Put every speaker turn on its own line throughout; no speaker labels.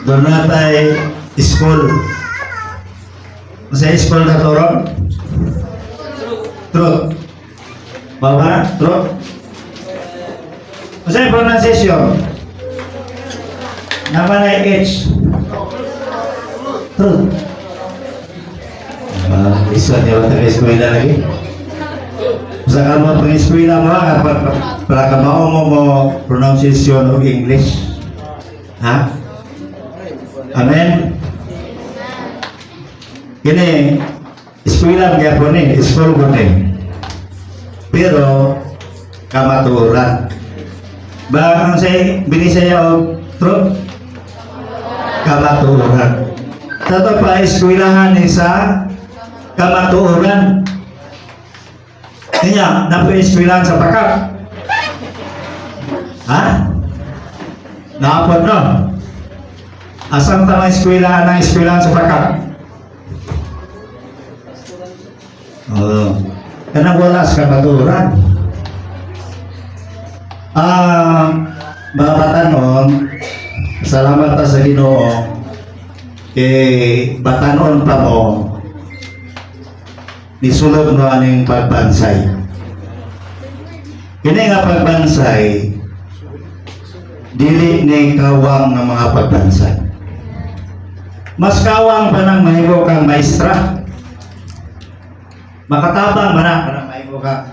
Doon na tayo school. Sa school na to, Ron? Truth. Bawa? Truth? Sa pronunciation? Naman ay H. Truth. Isa niya ba taga-eskwela lagi? Sa ka mo pang-eskwela mo, para ka mo pronunciation of English. Ha? Amen? Kini, eskwela mga po ni, school po ni. Pero, kamaturan. Ba, ang say, binisaya o truth? Kamaturan. Tato pa, eskwelahan ni sa kamaturan. Kanya, napo-eskwelahan sa pakap. Ha? Naapod no? Asang tamang eskwelahan sa pakap? Oo. Kanang wala sa kamaturan. Mga batanon, salamat ta sa Ginoo kay batanon pa mo nisulod mo aning pagbansay. Kini nga pagbansay dili ni kawang ng mga pagbansay. Mas kawang pa nang mahimo kang maestra. Makatabang man na mahimo ka.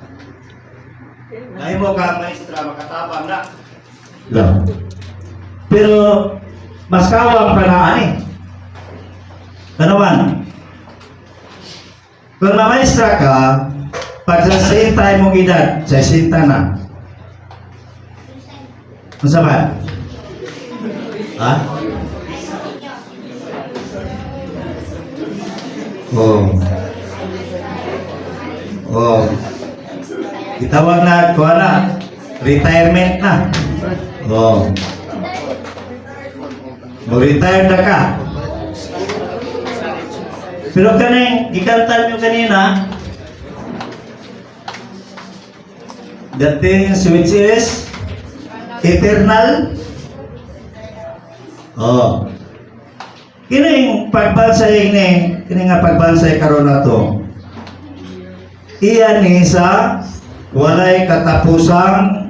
Mahimo ka maestra, makatabang na. Yeah. Pero mas kawang pa na ani. Kanawan, kung mamaestra ka, pag sa same time mong edad, sa sinta na. Masama? Ha? Oh. Oh. Itawag na, kuha na. Retirement na. Oh. Mag-retire na ka. Pero kaning ikantan nyo kanina, the things which is eternal. Oh. Kining pagbansay ni, kining nga pagbansay karon nato. Iyan ni sa walay katapusang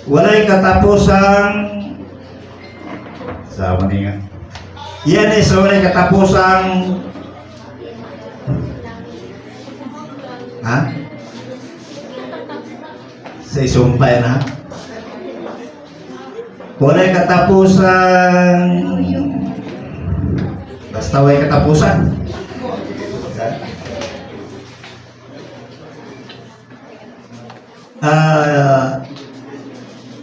walay katapusang sa maninga. Yan ay sa walay katapusang ha? Sa isumpay na walay katapusan basta walay katapusan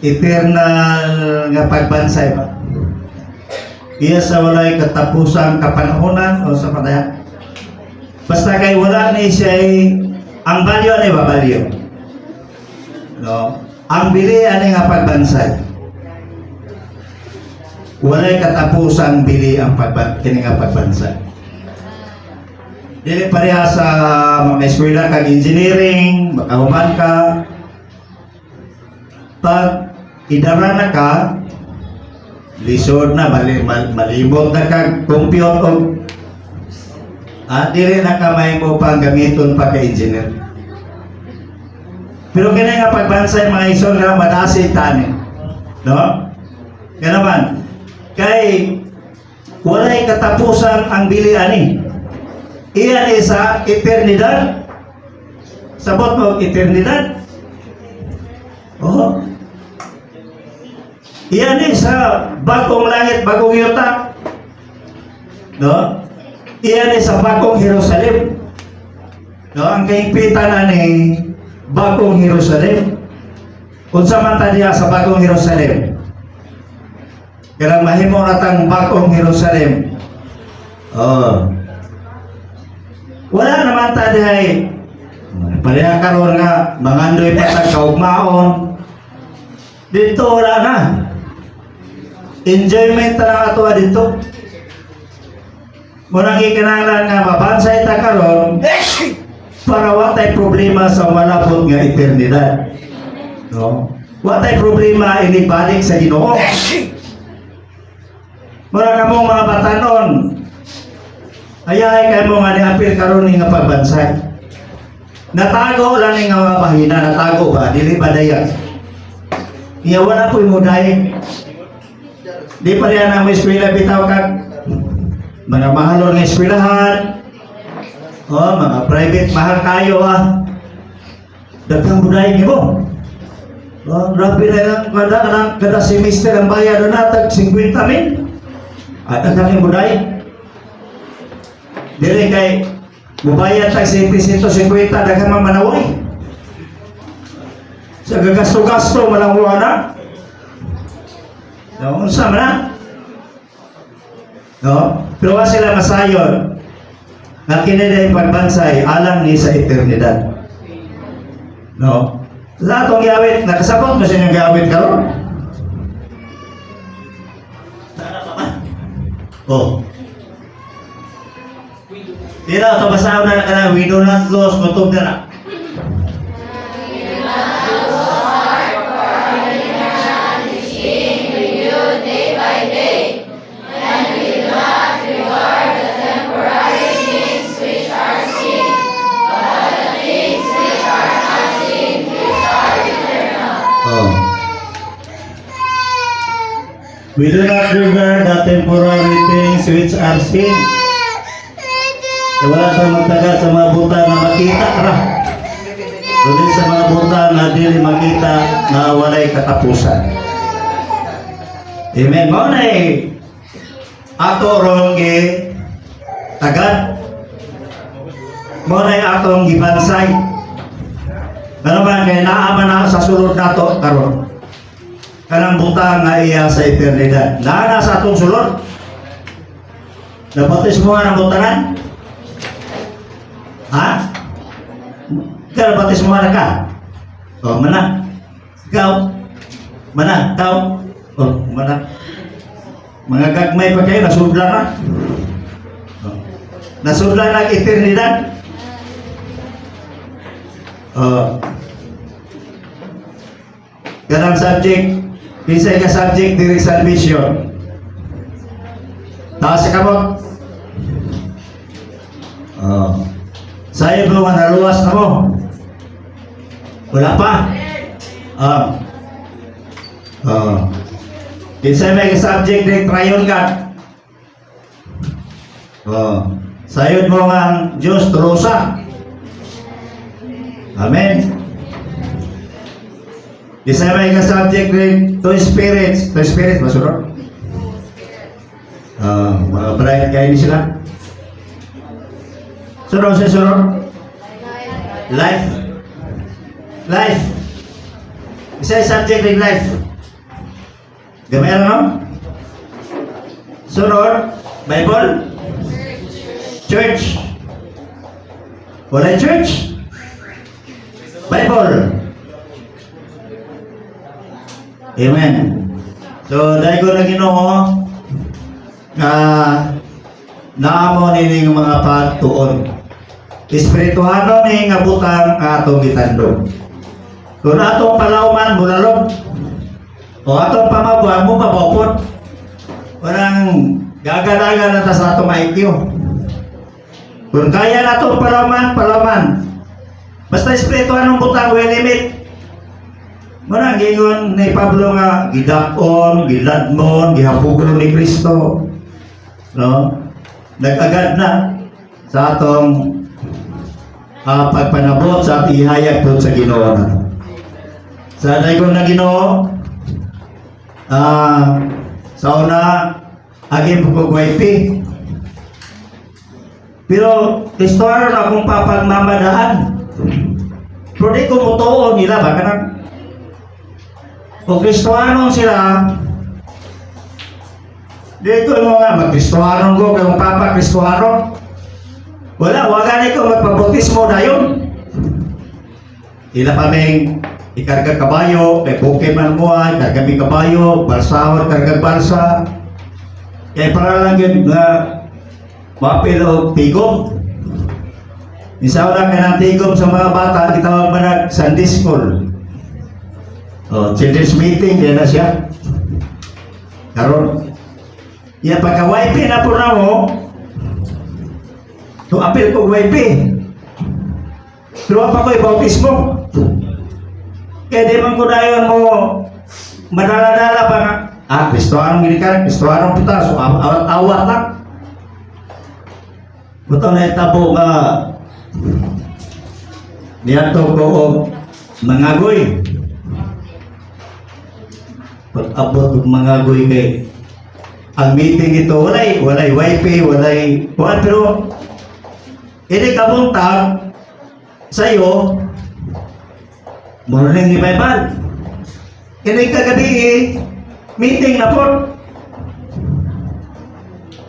eternal nga pagbansay ba? Iya sa walay katapusang kapanahonan o sa padaya. Basta kay wala ni siya ang balyo ni ba balyo? No? Ang bili ani nga pagbansay. Walay katapusang bili ang kini nga pagbansay. Dili pareha sa mga eskwela kag engineering, makahuman ka. Pag idara na ka, lisod na, malimot na kag compute o dili na kamay mo pang gamiton pa ka engineer. Pero kini nga pagbansay mga isol nga madasig tani. No? Kanaman, kay walay katapusan ang bili ani. Iyan isa eternidad. Sabot mo eternidad. Oh. Iyan sa bagong langit, bagong yuta. No? Iyan sa bagong Jerusalem. No? Ang kaingpitan na ni bagong Jerusalem. Kung samanta niya sa bagong Jerusalem. Kaya mahimo natang bagong Jerusalem. Oh. Wala naman tayo pareha karon nga mangandoy patag kaugmaon. Dito wala na. Enjoyment na ato dito. Murang ikinahanglan nga mabansay ta karon para wa tay problema sa malabot nga eternidad. No? Wa tay problema inibalik sa Ginoo. Mura ka mong mga batanon. Ayahay kayo mo nga ni-appeal karon ni nga pagbansay. Natago lang ni nga mga pahina, natago ba? Dili ba dayan? Iya wala po mo dayan. Di pa rin ang eskwela bitaw kag mga mahalon nga eskwelahan. Oh, mga private mahal kayo daghang buday nimo. Oh, grabe na lang kada semester ang bayad na tag 50 min. At daghang buday. Dili kay mubayad tag 150 daghang mamanaway. Sa gagasto-gasto malang na. No, unsa man na? No, pero wa sila masayon. Nga kiniday pagbansay alang ni sa eternidad. No? Sa atong giawit, nakasabot mo sa inyong giawit karon? Oh. Tira, ito basaw na ka na, we do not lose, kutub na na. We do not regard the temporary things which are seen. Wala sa magtagal sa mga buta na makita ra. Kundi sa mga buta na dili makita na walay katapusan. Amen. Mao na ato ron gi tagad. Mao na atong gibansay. Ano ba kay naa man na sa sulod nato karon? Kanang buta nga iya sa eternidad. Naa sa atong sulod. Nabatis mo nga ng butanan? Ha? Ikaw nabatis mo nga ka? O, mana? Ikaw? Mana? Ikaw? O, mana? Mga gagmay pa kayo, nasudla na. O, nasudla na ang eternidad. O, kanang subject, isa ka subject diri salvation. Taas ka mo. Saya belum ada luas na mo. Wala pa. Isa may subject diri triune God. Sayod mo ang Diyos Rosa. Amen. Isa may subject diri two spirits. Two spirits masunod. Mga bright kayo ni sila. Sunod sa sunod. Life. Life. Isa subject rin life. Gamay no? Sunod. Bible. Church. Wala church. Bible. Amen. So, dahil ko na Ginoo naamo ni mga pagtuon. Espirituhano ni nga butang atong gitandog. Kung atong palauman bulalog o atong pamabuan mo mabopot. Parang gagalaga na ta sa atong IQ. Kung kaya na itong palauman. Basta espirituhanong butang will limit. Muna gingon ni Pablo nga gidakon, giladmon, gihapugon ni Kristo. No? Nag-agad na sa atong pagpanabot sa ating ihayag po sa Ginoo. Sa dayon na Ginoo, sa una aging pagwaypi. Pero Kristohano na akong papagmamadaan. Pero di ko mutuon nila ba kanang kung Kristohano sila, dito mo nga, mag-Kristohano ko, kung Papa Kristohano, wala, wagan ikaw magpabautismo na yun. Ila kaming ikarga kabayo, may buke man mo ay, karga may kabayo, balsawat, karga balsa. Kaya para lang yun na mapil o tigom. Isa lang ka ng tigom sa mga bata, itawag man Sunday school. children's meeting, yan na siya. Karon, ya pagka wifi na po na mo, to apel ko wifi. Pero pa ko ibautismo. Kaya di man ko na yun mo, madala-dala pa nga. Kristohanong gini ka, Kristohanong puta, so awat lang. Buto na itabo nga, niyato ko o mangagoy. Pag-abot ng mangagoy kay ang meeting ito, walay wifi, walay kuwan, pero hindi kamuntag sa'yo, morning revival. Hindi kagabi meeting na po.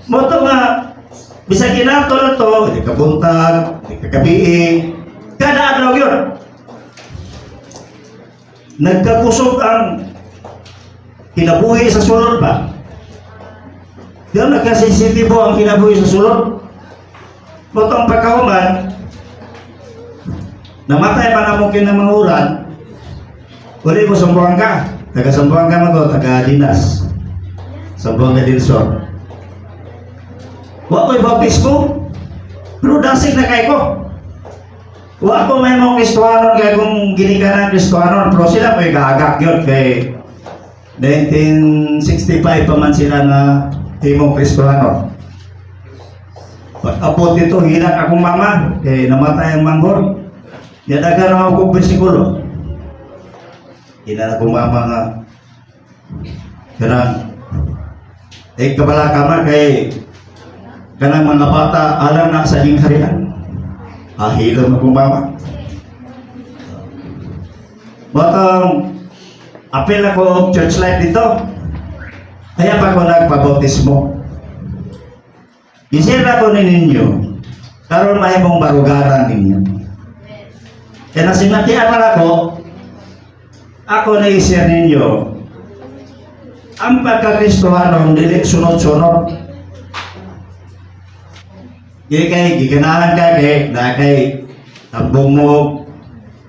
Moto nga, bisa ginato na to, hindi kabuntag, hindi kagabi, kada araw yun. Nagkakusog ang kinabuhi sa sulod ba? Diyan nagkasensitibo ang kinabuhi sa sulod. Motong pagkahuman, namatay man ang mungkin ng manguran, uli mo sambuhan ka. Taga-sambuhan ka mo, taga-dinas. Sambuhan ka din so. Wa ko'y baptismo, pero dasig na kay ko. Wa ko may mga Kristohanon kaya kung ginikanan Kristohanon, pero sila may gagak yun kay 1965 pa man sila na timong Kristohanon. Pag-abot ito, hilak akong mama, kaya namatay ang manggol. Yadagan ako kong bersikulo. Hilak akong mama nga. Kanang, kabala ka man kay kanang mga bata, alam na sa iyong harian. Hilak akong mama. Batang, apel ako church life dito. Kaya pa ko nagpabautismo. Isir na ko ninyo, karon may mong barugaran ninyo. Kaya nasinatian man ako na-isir ninyo, ang pagka-Kristohanon, dili sunod-sunod. Giganahan ka kay tambong mo,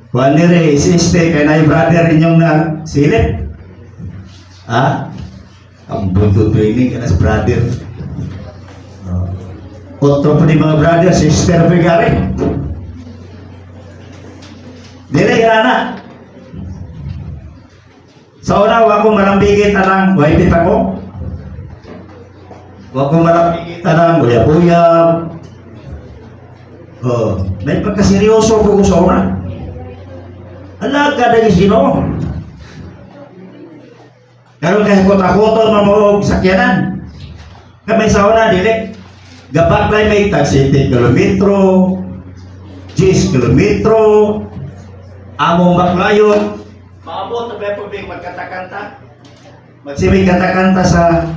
kuhan nire, isiste, kaya na yung brother ninyong na silip. Ang bunto training ka na sa brother. Otro pa ni mga brother, sister pagari. Dili na. Sa una, wako malambigit anang waitit ako. Wako malambigit anang uyab-uyab. May pagkaseryoso ko sa una. Alaga na yung sino. Karoon kahit ko takoton mamuhog sakyanan. Kamay sa una, dili. Gabaklay may tag 7 kilometro, 10 kilometro, among baklayon, maabot na ba po bing magkanta-kanta? Magsibig kanta-kanta sa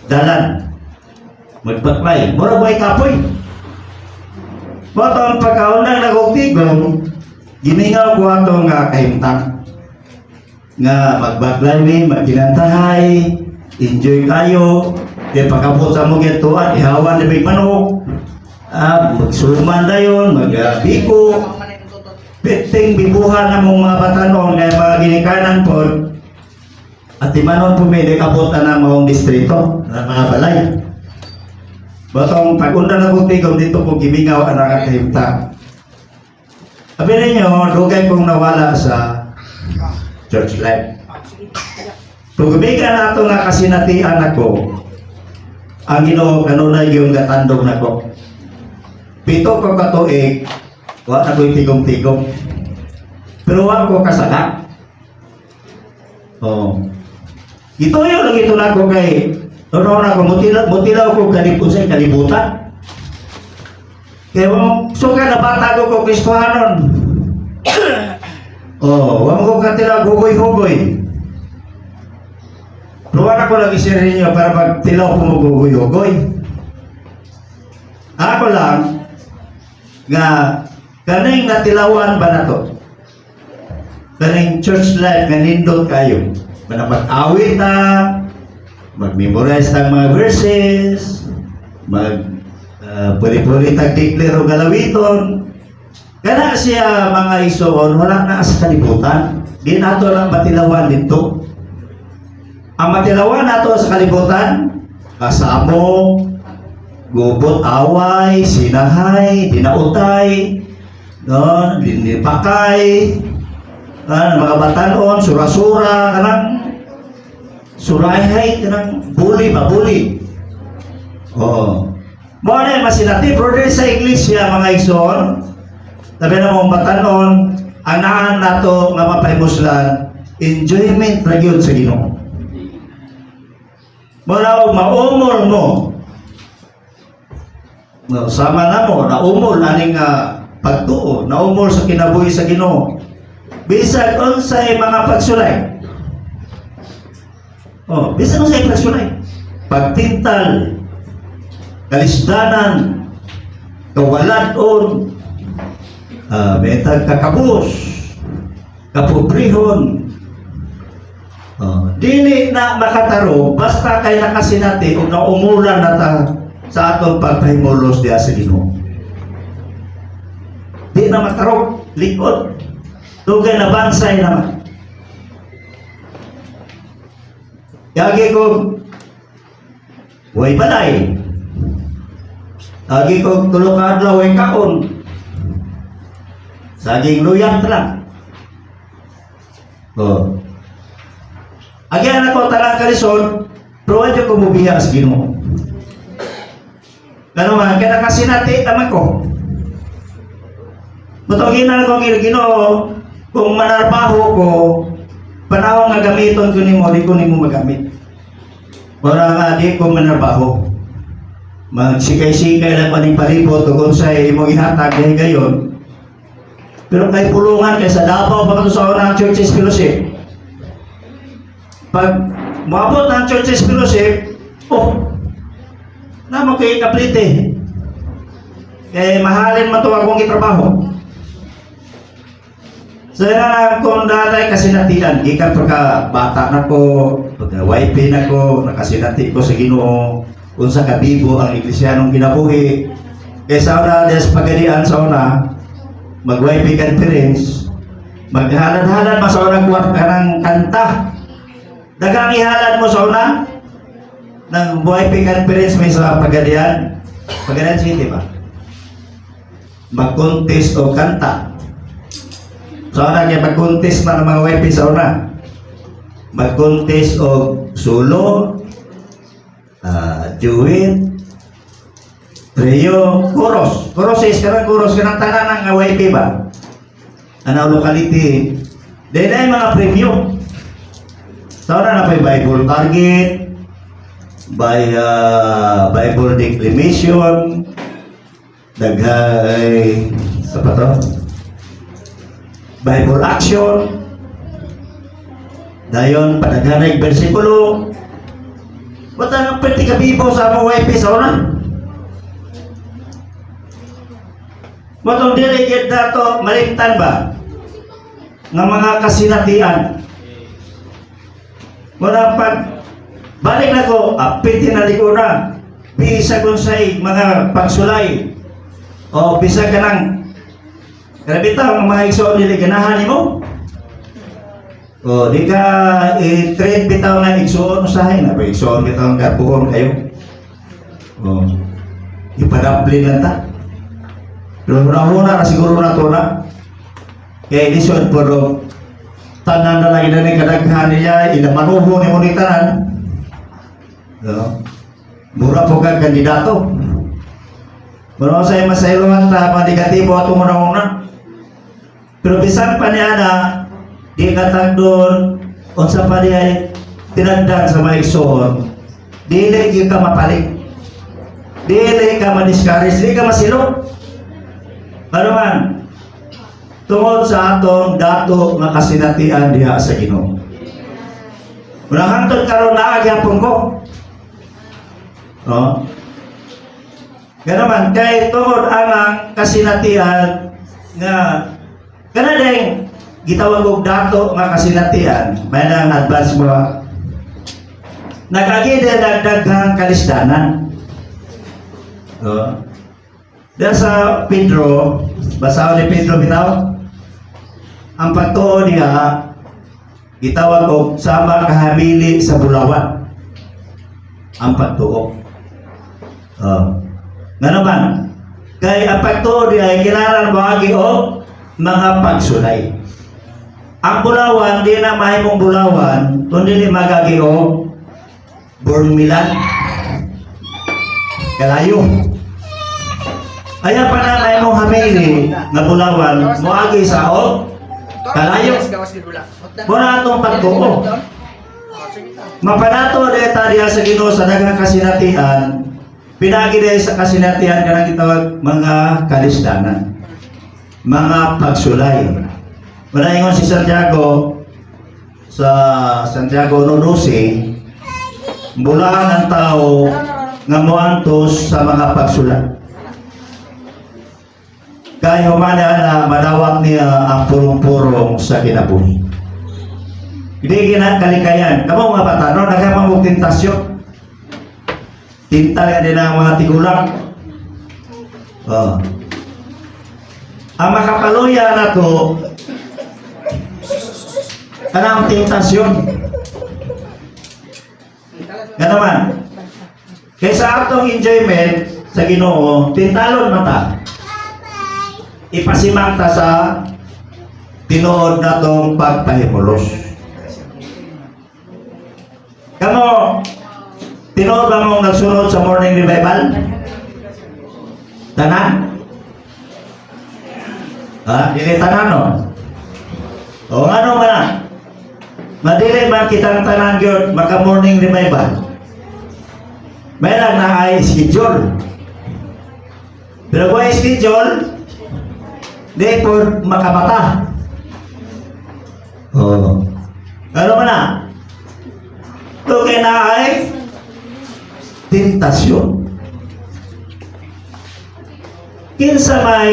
dalan. Magbaklay, mura ba kapoy? Bato ang pagkaunang nagugtigong, giningaw ko ato nga kahimtang. Nga magbaklay may magkinantahay, enjoy kayo, kaya pagkabot sa mong ituan, ihawan na may manok, magsuman na yun, magbiko, piting bibuhan na mong mga batanon, kaya mga ginikanan po, at imanon po may nakabutan na mong distrito, na mga balay. Batong pag-unda na kong tigong dito po gimingaw ang nakakahimta. Sabi ninyo, dugay kong nawala sa church life. Tugubigan na ito nga kasinatian ako, ang Ginoo kanunay yung gatandog nako. 7 ko katuig, wa na ko'y tigong-tigong. Pero wa ko kasagak. Ito yung lang ito na ko kay na ko mutilaw ko kalipusay kalibutan. Kaya suka na bata ko Kristohanon. Wa mo ko katila gugoy-hugoy. Luwan ako lagi share ninyo para pag tilaw ko maguguyogoy. Ako lang, nga, kaning natilawan ba na to? Kaning church life, nga nindot kayo. Mag-awit na, mag-memorize ng mga verses, puli-puli tag-declare o galawiton. Kana siya mga igsoon, wala na sa kalibutan. Di nato lang matilawan dito. Ang matilawan nato sa kalibutan, kasamo, gubot, away, sinahay, dinautay, no, linipakay, mga batanon, sura-sura, kanang surayhay, kanang bully. Oo. Mo na yung masinati, brother sa iglesia, mga igsoon, sabi na mong batanon, ang naan nato nga mapaimuslan, enjoyment na yun sa Ginoo. Mula maumol mo, no, sama na mo, naumol aning pagtuo, naumol sa kinabuhi sa Ginoo. Bisag unsay mga pagsulay. Oh, bisag unsay pagsulay. Pagtintal, kalisdanan, kawaladon, metag kakabus, kapobrehon. Dili na makataro basta kay nakasinati o naumulan na ta sa atong pagpahimulos diya sa Ginoo. Di na matarong likod. Tugay na bansay naman. Yagi ko way balay. Yagi ko tulong adlaw way kaon. Saging luyang lang. Oh. Agyan ako talang kalisod, pero wadyo ko mubiya sa Ginoo. Ganun man, kaya nakasinati naman ko. Matawagin na ako ng Ginoo, kung manarbaho ko, panahon nga gamiton ko nimo, di ko nimo magamit. Para nga di ko manarbaho. Magsikay-sikay lang paning palibot, kung sa'y imong ihatag dahil gayon. Pero kay pulungan, kay sa Davao, pa sa unang Churches Fellowship, pag maabot ng Churches Fellowship, naman kayo kaplite. Kaya mahalin man ito akong itrabaho. So yun na kung dalay kasinatian, ikan pagka bata na ko, pagka YP na ko, nakasinati ko sa Ginoo, kung sa kabibo ang Iglesianong kinabuhi. Kaya sa una, des pagadian sa una, mag-YP conference, maghalad-halad ma sa unang kwarta ng kanta. Dagang ihalad mo sa una ng YP conference may sa Pagadian City ba? Mag-contest o kanta. Sa una kaya mag-contest na ng mga YP sa una. Mag-contest o solo, duet, trio, chorus. Chorus is karang chorus kanang tanan ng YP ba? Ano locality. Dahil ay mga premium. So na may Bible target, by Bible declamation, daghay sa pato, Bible action, dayon padaghanay bersikulo. Basta ang pwede kabibo sa mga YP sa una. Matong delegate dato malimtan ba ng mga kasinatian. Muna pag balik na ko, pitin na ko na, bisa kung sa'y mga pagsulay, o bisa ka ng, karabita ang mga igsoon nila ganahan mo, o di ka i-trade bitaw na igsoon usahin, na igsoon bitaw ang karbuhon kayo, o ipadapli lang ta. Pero muna na siguro na ito na, kaya ilisod po tanan na lagi na kadaghan niya, ilamanuho ni monitaran. No? Mura po ka kandidato. Muna sa'yo masayluhan ta, mga negatibo at umuna-una. Pero bisan pa niya na, di katag doon, unsa pa niya tinagdan sa mga igsoon, dili ka mapalit. Dili ka ma-discourage, dili ka masilot. Ano man? Tungod sa atong dato nga kasinatian diha sa Ginoo. Unang hangtod karon naa gyapon ko. No? Ganaman kay tungod ang kasinatian nga kana ding gitawag og dato nga kasinatian, may nang advance mo. Nagagi din daghang kalisdanan. No? Dahil sa Pedro, basaw ni Pedro bitaw, ang pagtuo niya, gitawag og sama kahamili sa bulawan. Ang pagtuo. Nga naman, kay ang pagtuo niya ay kailangan bahagi o mga pagsulay. Ang bulawan, di na mahimong bulawan, kundi di magagi o burmilan. Kalayo. Kaya pa na mahimong hamili na bulawan, moagi sa o kalayo. Muna itong pagtuo. Mapanato deta diya sa Ginoo sa daghang kasinatian, pinagi diya sa kasinatian kanang gitawag mga kalisdanan, mga pagsulay. Wala ingon si Santiago sa Santiago 1:12, bulahan ang tao nga moantos sa mga pagsulay. Kaya humana na madawat niya ang purong-purong sa kinabuhi. Hindi kalikayan. Kamu mga bata, no? Nagamang tentasyon. Tinta nga din ang mga tigulang. Ang makapaluya na to, kanang tentasyon. Nga naman, kaysa atong enjoyment sa Ginoo, tintalon mata. Ipasimang ta sa tinuod na tong pagpahimulos. Kamo, tinuod ba mong nagsunod sa morning revival? Tanan? Dili tanan, no? O ano man? Madili man kitang tanan yun, maka morning revival. May lang na ay schedule. Pero kung ay schedule, di po makabata. Ano man na? Ito na ay tentasyon. Kinsa may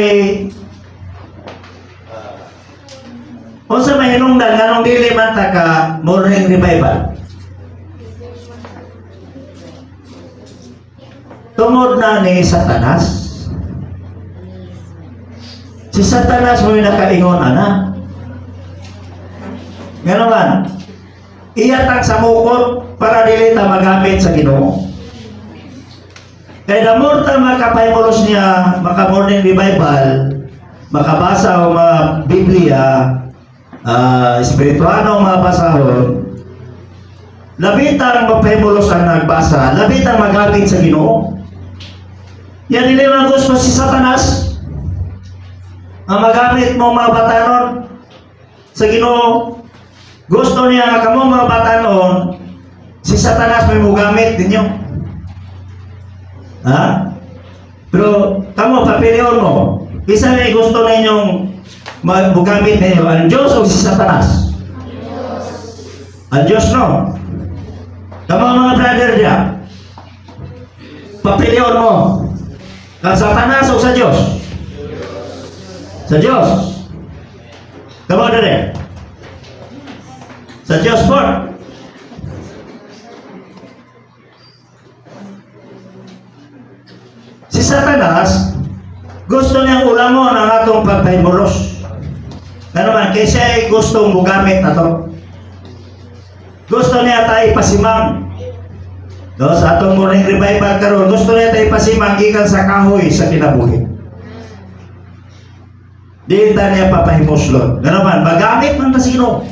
o sa may hinungdan nganong dili man ta ka morning revival. Tungod na ni Satanas. Si Satanas mo'y nakaingon, ana. Nga naman, iyatang sa mukot para dili ta magamit sa Ginoo. Kaya damor ta makapahimulos niya, maka-morning revival, makabasa o mga Biblia, espirituano mga basahon, labitang mapahimulos ang nagbasa, labitang magamit sa Ginoo. Yan hindi man gusto si Satanas, ang magamit mo mga batanon sa Ginoo. Gusto niya nga kamo mga batanon, si Satanas may mugamit ninyo. Pero kamo papilion mo, isa may gusto ninyong mugamit ninyo, ang Diyos o si Satanas? Ang Diyos, no? Kamo mga brother niya, papilion mo, ang Satanas o sa Diyos? Sa Diyos. Kamo dire. Sa Diyos po. Si Satanas, gusto niyang ulamon ang atong pagpahimulos. Nga naman, kaya siya ay gustong mugamit na to. Gusto niya tayo pasimang. No, sa atong morning revival karon, gusto niya tayo pasimang gikan sa kahoy sa kinabuhi. Di ta niya papahimuslon. Nga naman, magamit man ta sino.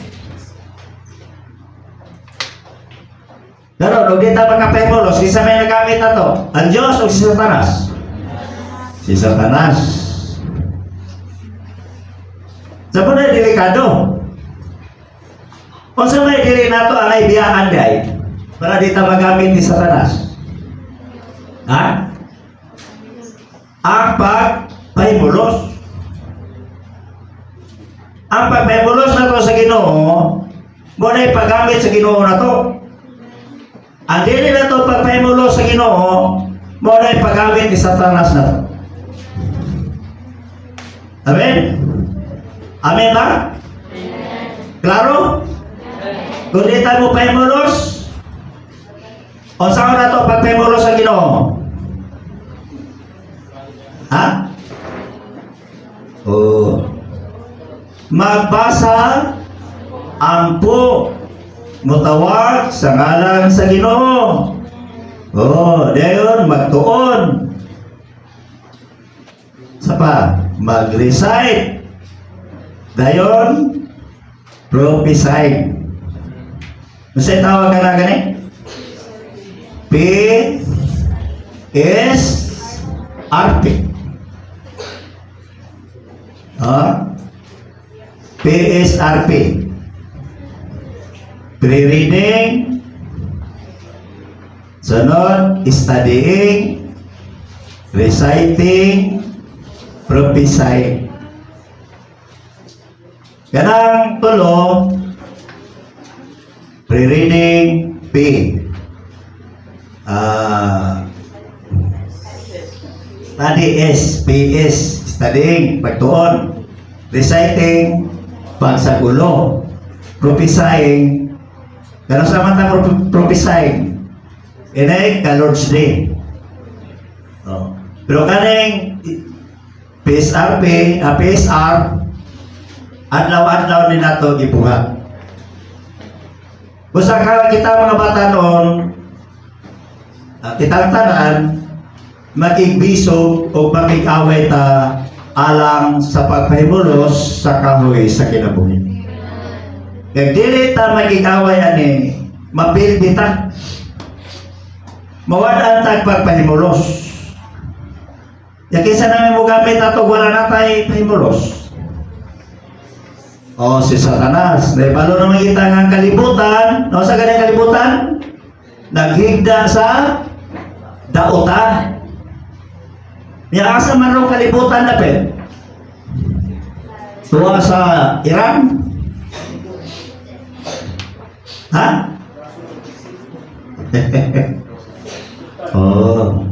Pero, huwag din tayo magkapahimulos. Isa may nagamit na to. Ang Diyos o si Satanas? Si Satanas. Sa po na delikado. O sa may dili na to, ang ibiyahan day, para di tayo magamit ni Satanas. Ang pagpahimulos. Ang pagpahimulos na to sa Ginoo, muna ipagamit sa Ginoo na to. Ang dili na ito pagpahimulos sa Ginoo, mo na ipagamit ni Satanas na ito. Amen? Amen ba? Klaro? Kung di tayo mo pahimulos, o saan na ito pagpahimulos sa Ginoo? magbasa ampo mutawag sa ngalan sa Ginoo. Oh, dayon magtuon. Sapa mag-recite. Dayon prophesy. Masay tawag ka na gani? P S R P. PSRP. Pre-reading, sunod, studying, reciting, prophesying. Ganang tulo, pre-reading, P. Study S, PS, studying, pagtuon. Reciting, pagsagulo. Prophesying, ganun sa mata prophesying. Inay, ka-Lord's Day. Oh. Pero kaning PSRP, PSR, adlaw-adlaw din nato gibuhat. Busa ka kita mga bata noon, kitang tanan, makigbiso o makig-away ta alang sa pagpahimulos sa kahoy sa kinabuhi. Kaya dili ta makig-away ani, mapildi ta. Mawadaan ta pagpahimulos. Ya kaysa namin mo gamit ato, wala na tayo pahimulos. O si Satanas, naibalo naman kita ng kalibutan, no, sa ganyan kalibutan, naghigda sa dautan. Niya asa man ro kalibutan na pen. Tuwa sa Iran. Ha? Oh.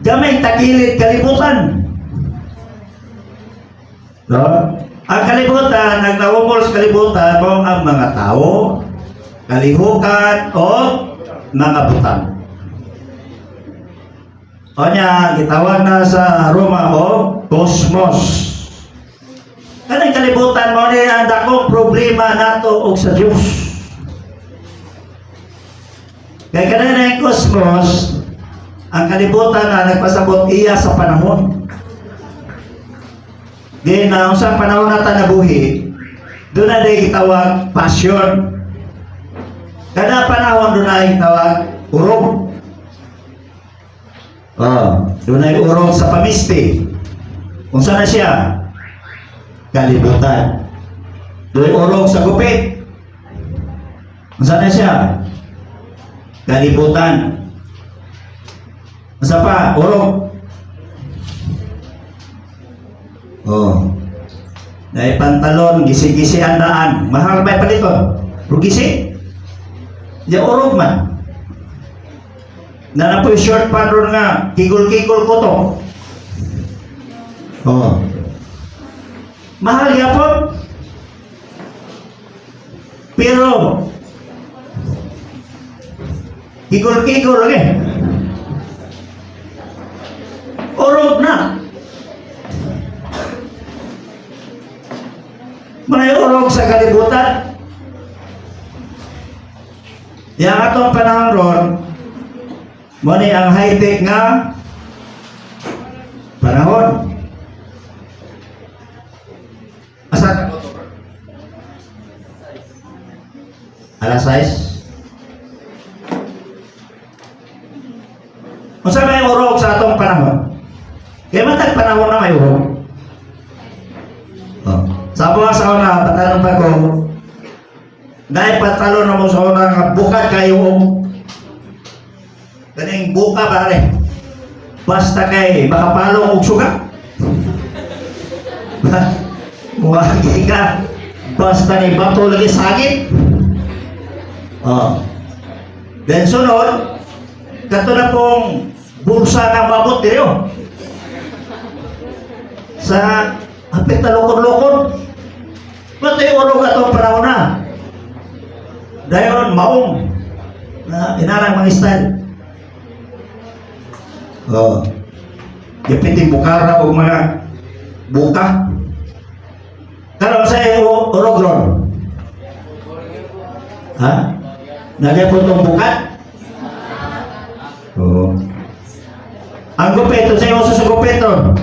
Gamay tagilid kalibutan. No? Ang kalibutan, nagnawumol sa kalibutan mo ang mga tao, kalihukan o mga butang. O niya, gitawag na sa Roma o cosmos. Kanang kalibutan mo niya ang dakong problema nato o sa Diyos. Kaya kanina yung cosmos, ang kalibutan na nagpasabot iya sa panahon. Di na sa panahon na nabuhi, doon na di kitawag passion. Kada panahon doon na kitawag urong. Doon na urong sa pamisti. Kung saan na siya? Kalibutan. Doon urong sa gupit. Kung saan na siya? Kalibutan. Masa pa? Urong. Dahil pantalon, gisi-gisi ang daan. Mahal ba palito? Rugisi? Di urong man. Na na po yung short pant ron nga, kigol-kigol ko to. Mahal yapon. Pero, kigol-kigol lagi. Urog na. May urog sa kalibutan. Yang atong panahon ron, mo ni ang high-tech nga panahon. Asa? Alas 6? Kung saan may urog sa atong panahon? Kaya matag panahon na may urog. Sabi nga sa una, patanong pa ko, dahil patalon na mo sa una nga bukat kayo kaning buka pare. Basta kay makapalong og suga. Muwagi ka. Basta ni bato lagi sakit. Then sunod, kato na pong bulsa nga mabot dito. Sa hapit na lukod-lukod. Ba't yung urong atong panahon na? Dayon, maong na inarang mga style. Gapitin bukara o mga buka. Karon sa urogron. Ha? Nagyapon tong bukat? Oo. Ang gupeto, sa uso sa gupeto.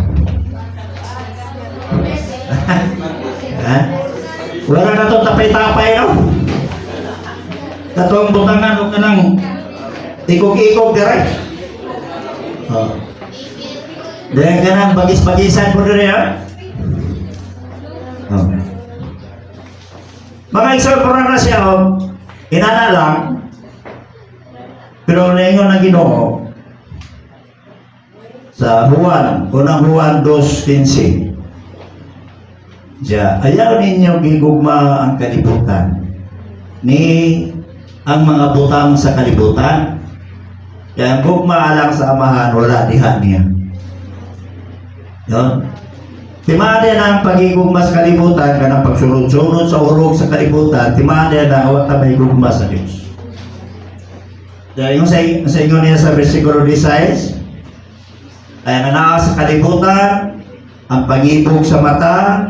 Ha? Wala na itong tapay-tapay, no? Katong butangan o ka ng ikog-ikog direct. Oh. Dahil ka ng bagis-bagisan mo rin, ha? Oh. Mga example na siya, oh. Inana lang, pero naingon na Ginoo sa Juan, unang Juan 2:15. Diya, ayaw ninyo gigugma ang kalibutan ni ang mga butang sa kalibutan. Kaya ang gugma alang sa amahan, wala dihan niya. Yun. Timaan niya na ang pagigugma sa kalibutan, kanang pagsunod-sunod sa urog sa kalibutan, timaan niya na awat na may gugma sa Diyos. Dahil yung sa inyo niya sa versikulo 16, ay nanaa sa kalibutan, ang pag-ibog sa mata,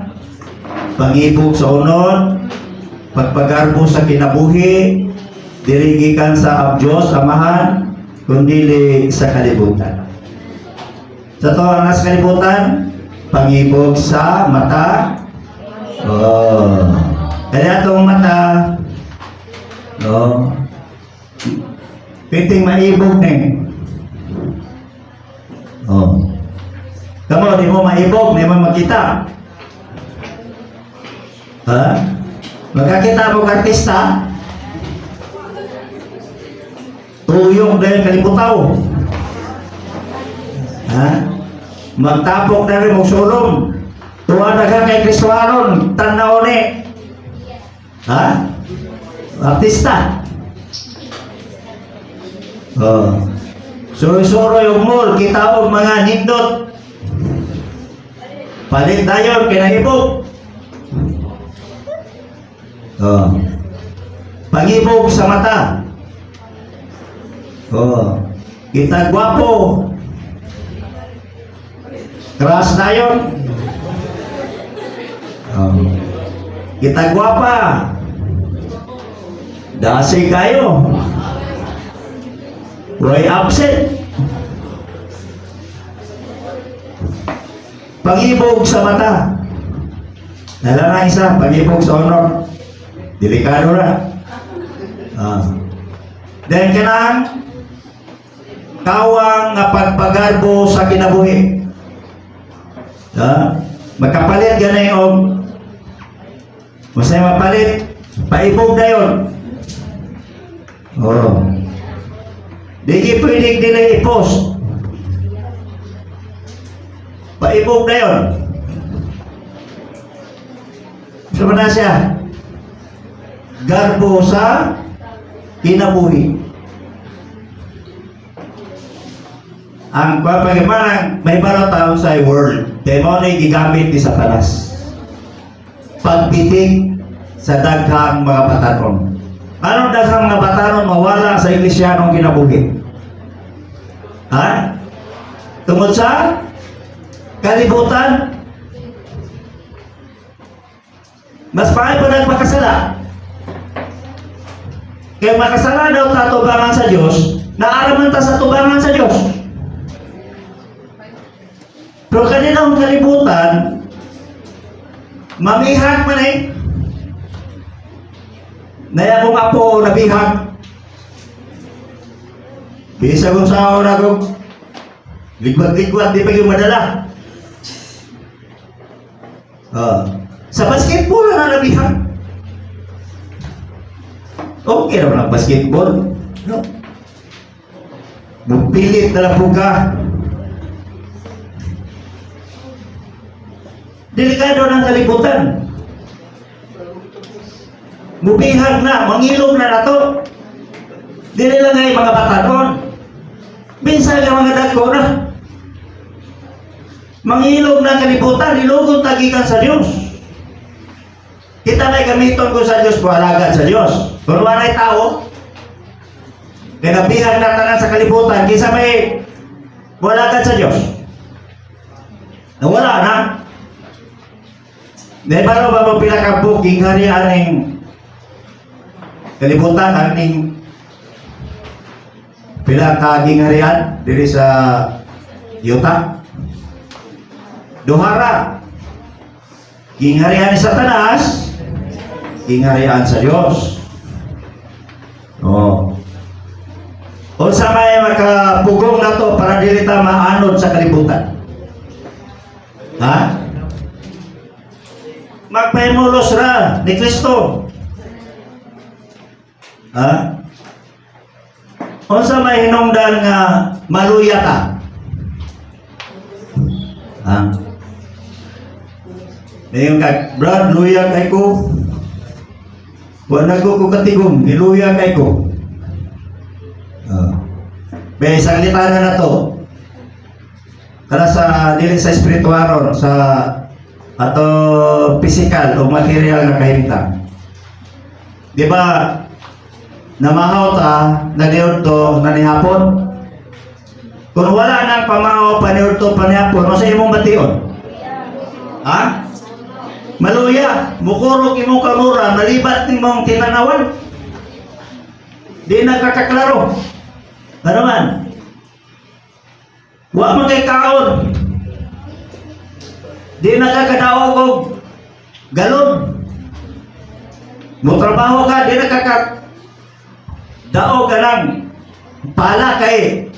pag-ibog sa unod, pagpagarbo sa kinabuhi, dirigikan sa Diyos, Amahan, kundi sa kalibutan. Sa to ang nasa kalibutan, pag-ibog sa mata. Oh. Kaya itong mata, no, piting maibog na eh. Oh. Kamu, di mo maibog, di mo makita. Ha? Magkakita mo artista, tuyong dahil kalibutaw. Ha? Magtapok na rin mong sulong. Tuwa na ka kay Kristohanon, tanaw ni. Ha? Artista. Oh. Suro-suro yung mall, kita o mga nindot. Palit dayon, kinahibog. Oh. Pag-ibog sa mata. Oh. Kita gwapo. Keras dayon. Oh. Kita gwapa. Dasi kayo. Way absent. Pag-ibog sa mata. Dala na isa, pag-ibog sa honor. Delikado na. Dahil kanang kawang nga pagpagarbo sa kinabuhi. Magkapalit ganay og masay mapalit, paibog na yun. Oh. Di pwede nila i-post. Paibog na yun. Sama na siya. Garbo sa kinabuhi. Ang pagpagimana may baro taon sa world, demonic gigamit ni Satanas. Pagpitik sa daghang mga batanon. Anong daghang mga batanon mawala sa Iglesyanong kinabuhi? Ha? Tungod sa kalibutan? Mas pahay pa nagmakasala. Kaya makasala daw tatubangan sa Diyos, naaraman ta sa tubangan sa Diyos. Pero kanilang kalibutan, mamihag man eh. Naya kong apo, nabihag. Bisa kong sao na kong ligwat-ligwat, di pa yung madala. Sa basketball na nabihag. Okay naman ang basketball. No? Magpilit na lang po ka. Delikado ng kalibutan. Mubihag na, mangilog na nato. Dili lang ay mga batanon. Minsan ang mga dagko na. Mangilog na kalibutan, ilugod tagikan sa Diyos. Kita may gamiton ko sa Diyos, puhalagan sa Diyos. Kung wala ay tao, kinabihan na tanan sa kalibutan, kisa may puhalagan sa Diyos. Nawala na. Di ba ba mo pinakabuk hari aning kalibutan aning pinakaging harian diri sa yuta? Duhara. Gingharian ni Satanas, gingharian sa Dios. Oh. Unsa may makapugong nato para dili ta maanod sa kalibutan? Ha? Magpahimulos ra ni Kristo. Ha? Unsa may hinungdan nga maluya ta? Ha? Ngayon kag Brad, luya kay ko. Wala ko katigong, niluya kay ko. May isang litana na to. Para sa dili sa espiritual, sa ato physical o material na kahimtang. Di ba, namahaw ta, naniod to, nanihapon? Kung wala nang pamahaw, paniod to, panihapon, o sa imong bation? Ha? Maluya, mukurog imong kamura, nalibat ni mong tinanawan. Di nagkakaklaro. Ano man? Wa man kay kaon. Di nagkakadaog og galon. Mo trabaho ka, di daog ka lang pala kay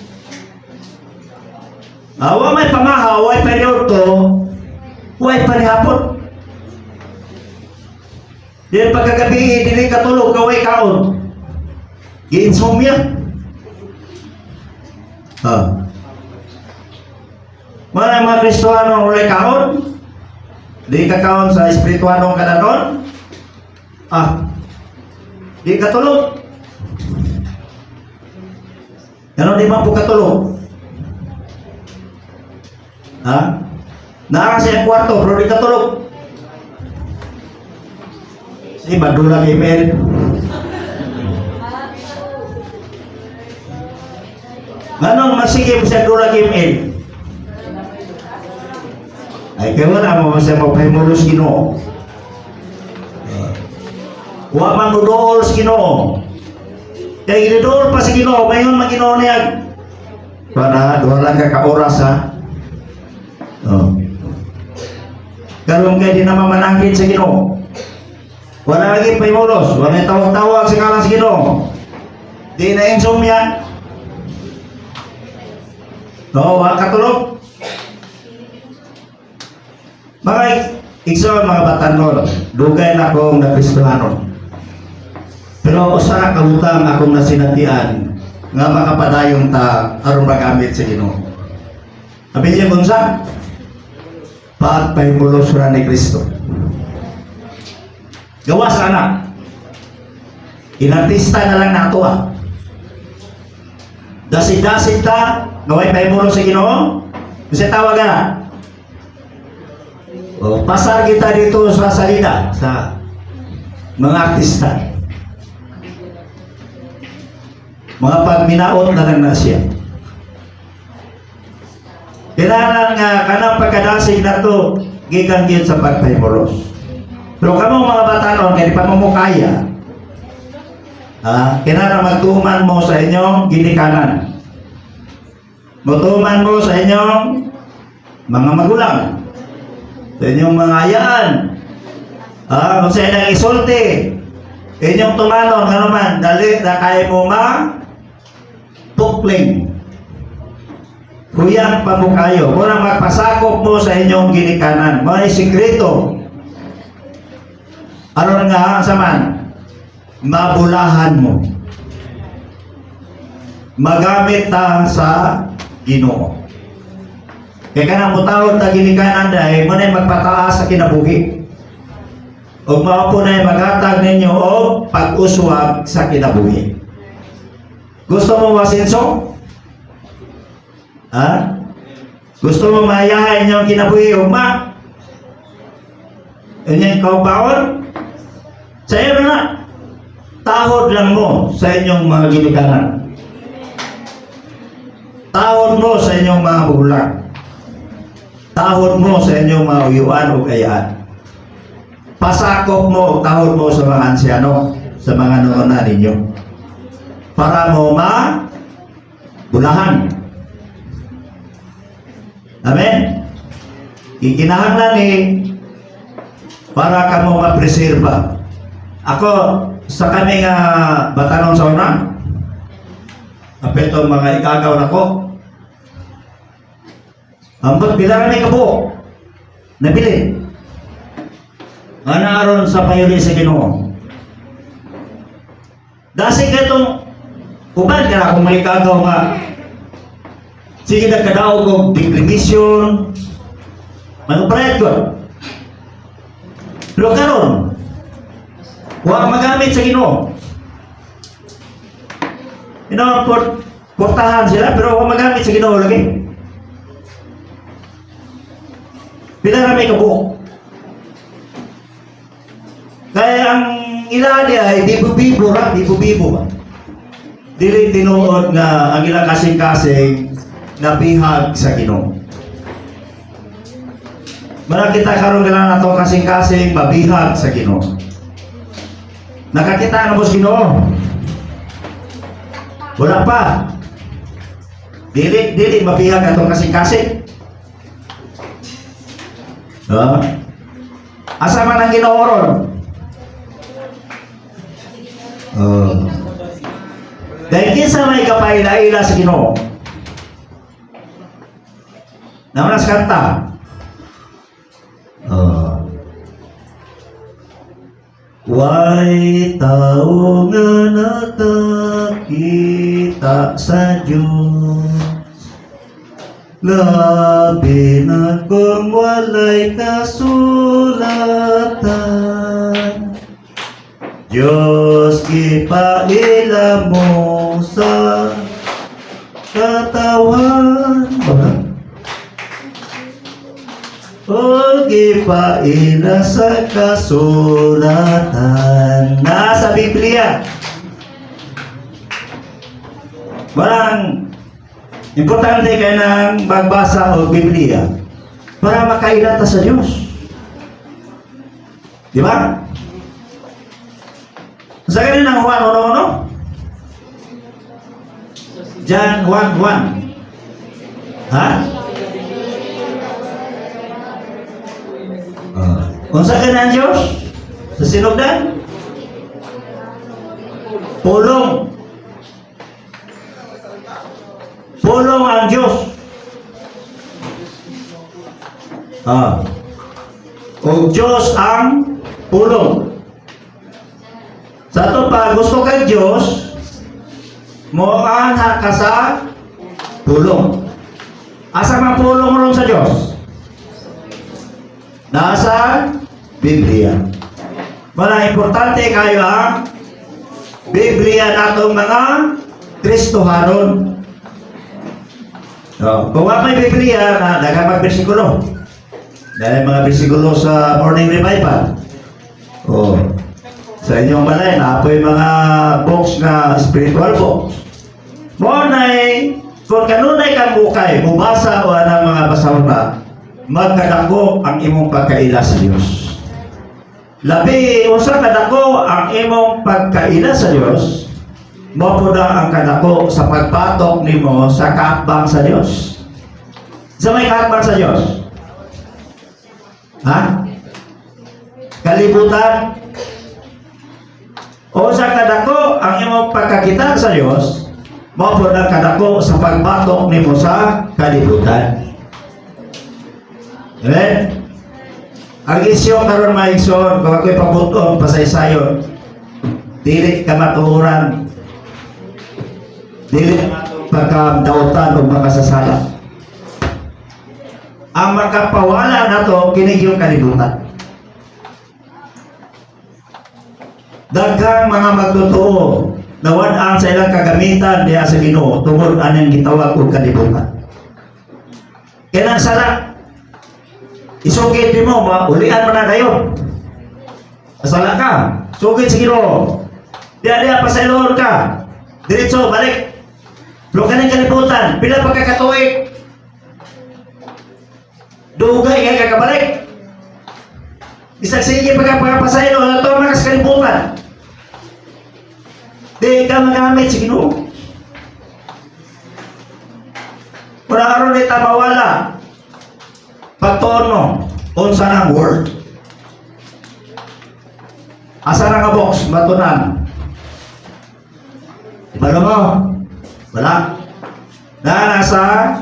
awa may pamahaw, way peryodo, way panihapon. Di pagkagabi, dili katulog, kaway kaon. Gi-insomnia. Mga Kristohanong ulay kaon, di ka kaon sa espirituanong kananon, di katulog. Ganon di man po katulog. Naa kasi ang kwarto, pero di katulog. Si Badula email. Ganong masigim sa Dula email. Ay kaya wala mo sa mapahimulos Ginoo. Wa man dool sa Ginoo. Kaya ginidol pa sa Ginoo, mayon mag-Ginoo niya. Para doon lang ka oras ha. Karon kay di na mamanangkin sa Ginoo. Wala lagi pahimulos, wala tawag-tawag sa kalang sa Ginoo. Di na insomnia. Wala katulog. Mga igsoon mga batanon, dugay na akong nakristohanon. Pero usa ka kabutang akong nasinatian nga makapadayon ta aron magamit sa Ginoo. Abi niya bunsa? Pagpahimulos ra ni Kristo. Gawas anak. Inartista na lang nato Dasid-dasid ta, gaway pahimulos sa Ginoo. Kasi tawag na. Pasar kita dito sa salida sa mga artista. Mga pagminaot na lang na siya. Kailangan nga kanang pagkadasig na to gikan gyud sa pagpahimulos. Pero kamo mga batanon kay pa mo kaya. Kailangan magtuman mo sa inyong ginikanan. Magtuman mo sa inyong mga magulang. Sa inyong mga ayaan. Kung sa inyong isulti, inyong tumanon, ano man, dali na kaya mo tukling. Huyang pa mo kayo. Muna magpasakop mo sa inyong ginikanan. Mga sikreto. Aron nga, saman, mabulahan mo. Magamit ta sa Ginoo. Kaya ka nang mutawag na ginikanan dahil mo na magpataas sa kinabuhi. O mga po na maghatag ninyo o pag-uswag sa kinabuhi. Gusto mo masinso? Gusto mo mayayain yung kinabuhi o ma? Inyong kaupaon? Sa iyo na. Tahod lang mo sa inyong mga ginikanan. Tahod mo sa inyong mga bulag. Tahod mo sa inyong mga uyuan o kayaan. pasakop mo, tahod mo sa mga ansyano, sa mga nuna ninyo. Para mo bulahan. Amen? Ikinahanglan para ka mo mapreserba. Ako, sa kami nga batanon sa una, apetong mga ikagaw na ko, ambot bilangan may kabuo, nabili. Nga aron sa payuli sa Ginoo. Dasi ka itong uban ka na kung may ikagaw nga, sige na kadaog kong decremission, manuprayat ko. Pero karon, huwag magamit sa Ginoo. Portahan sila, pero huwag magamit sa Ginoo lagi. Pila na may kabuok. Kaya ang ilan ay bibo-bibo ba? Dili tinuod nga ang ilang kasing-kasing nabihag sa Ginoo. Mara kita karon gila na to kasing-kasing mabihag sa Ginoo. Nakakita na mo sa Ginoo? Wala pa. Dili mabihag atong kasing-kasing. Asa man ang Ginoo ron? Dahil kinsa may kapaila-ila sa Ginoo. Naman sa kanta. Way tao nga nakakita sa Diyos, labi na kung walay kasulatan. Diyos ipaila mo sa katawan. O ipaila sa kasulatan. Nasa Biblia. Walang importante kayo ng magbasa o Biblia para makailata sa Diyos. Di ba? Sa ganun ang Juan 1:1. John 1:1. Ha? Kung sa ganun Diyos, sa sinugdan, pulong. Pulong ang Diyos. O Diyos ang pulong. Sa ito pa, gusto kay Diyos, moan ka sa pulong. Asa mang pulong ron sa Diyos? Nasa Biblia. Wala importante kayo ang Biblia natong mga Kristohanon. Kung may Biblia na dagang bersikulo. Dahil mga bersikulo sa morning revival. Sa inyong balay, naapoy mga books na spiritual books. Monay, kung kanunay kang bukay, bumasa o anang mga basahuna, magkadako ang imong pagkaila sa Diyos. Labi, usa kadako ang imong pagkaila sa Diyos, mapuda ang kadako sa pagpatok nimo sa kaatbang sa Diyos. Sa may kaatbang sa Diyos? Ha? Kalibutan? O sa kadako ang imong pagkakita sa Diyos, mapuda ang kadako sa pagpatok nimo sa kalibutan. Amen? Ang isyo karon maigsoon, kung ako'y pabuton, pasaysayon, dili ka matuhuran, dili pagkadautan o makasasala. Ang makapawala na to, kinig yung kalibutan. Daghang mga magtotoo, nawad-ang sa ilang kagamitan diya sa Ginoo, tungod anang gitawag og kalibutan. Kaya nang sala, isugit mo, ulian mo na dayon. Asala ka, sugit sa Ginoo. Diya pasailor ka. Diretso, balik. Pero kaning kalibutan, pila pagkakatuig. Dugay kay kakabalik. Isang sige pagkapasaylo, na ito makas kalibutan. Di ka magamit sa Ginoo. Kung aron ita mawala, pagtono, unsa ng word. Asa na ka box, batunan. Ibalo mo, wala. Na nasa